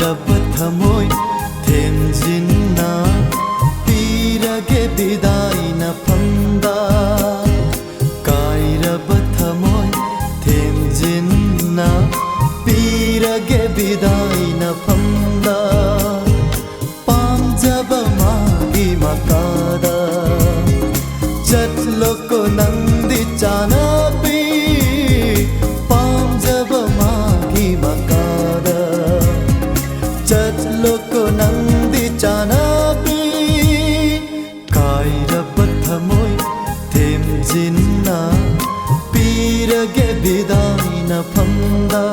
ꯀꯥꯏꯔꯕ ꯊꯃꯣꯏ ꯊꯦꯝꯖꯤꯟꯅ ꯄꯤꯔꯒꯦ ꯕꯤꯗꯥꯏꯅ ꯐꯝꯗ ꯀꯥꯏꯔꯕ ꯊꯃꯣꯏ ꯊꯦꯝꯖꯤꯟꯅ ꯄꯤꯔꯒꯦ ꯕꯤꯗꯥꯏꯅ ꯐꯝꯗ ꯄꯥꯝꯖꯕ ꯃꯥꯒꯤ ꯃꯀꯥꯗ ꯆꯠꯂꯣꯀꯣ ꯅꯪꯗꯤ ꯆꯥꯅꯕꯤ ꯄꯥꯝꯖꯕ ꯃꯥꯒꯤ ꯃꯀꯥꯗ ꯆꯠꯂꯣꯀꯣ ꯅꯪꯗꯤ ꯆꯥꯅꯕꯤ ꯀꯥꯏꯔꯕ ꯊꯃꯣꯏ ꯊꯦꯝꯖꯤꯟꯅ ꯄꯤꯔꯒꯦ ꯕꯤꯗꯥꯏꯅ ꯐꯝꯗ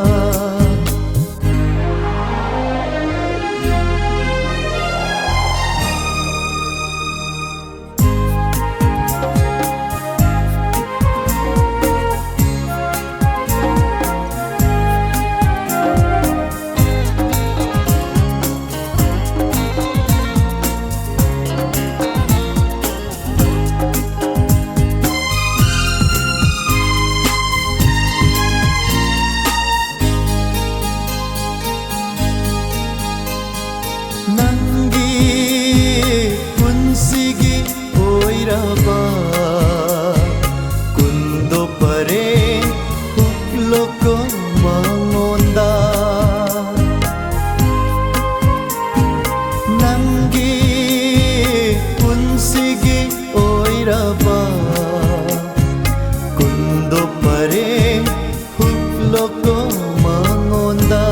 कुंदो परे हुक्लोको मंगोंदा नंगी पुंसिगी ओइरबा कुंदो परे हुक्लोको मंगोंदा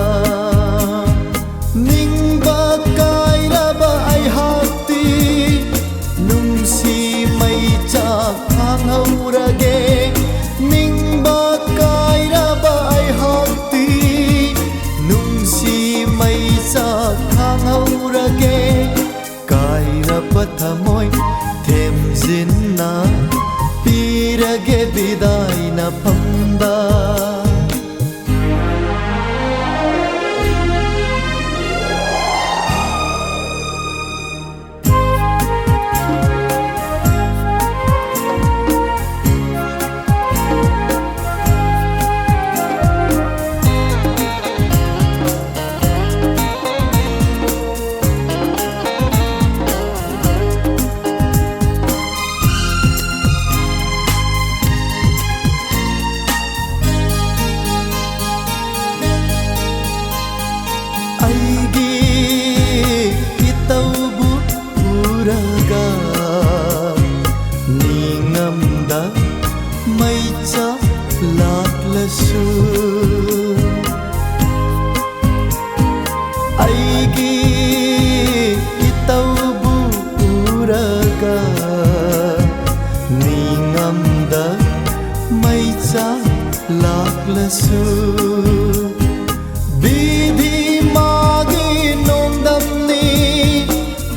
निंगबा काइरबा आइहाती नुंसी खांगौरगे निंबा काइरबा आइहाती नुंसी मैसा खांगौरगे काइरबा थमोय थेमजिन्ना पीरगे बिदाइना फंदा नींगमदा मैचा लाक्लसु आइगी इतौबु उरगा नींगमदा मैचा लाक्लसु बिधि मागी नोंदमनी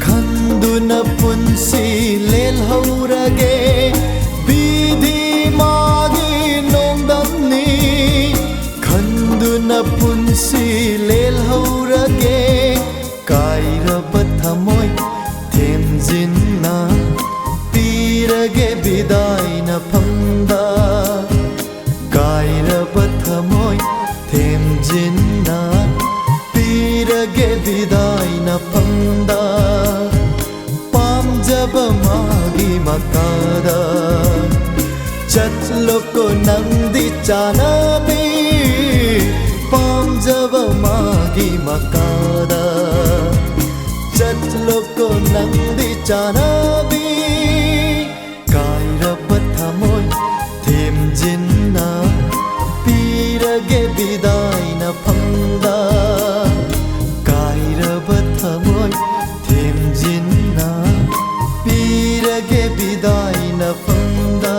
खंदुना पुंसी लेलहौरगे बिधि मागी नोंदमनी खंदुना पुंसी लेलहौरगे काइरबा थमोय थेमजिन्ना पीरगे बिदाइना फंदा काइरबा थमोय थेमजिन्ना पीरगे बिदाइना फंदा पामजबा मागी मकादा चतलोको नंदी चानबी पामजबा मागी मकादा चतलोको नंदी चानबी काइरबा थमोय थेमजिन्ना पीरगे बिदाइना फंदा काइरबा थमोय थेमजिन्ना पीरगे बिदाइना फंदा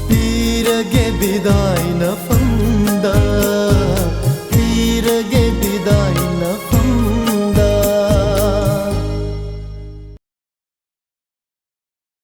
पीरगे बिदाइना फंदा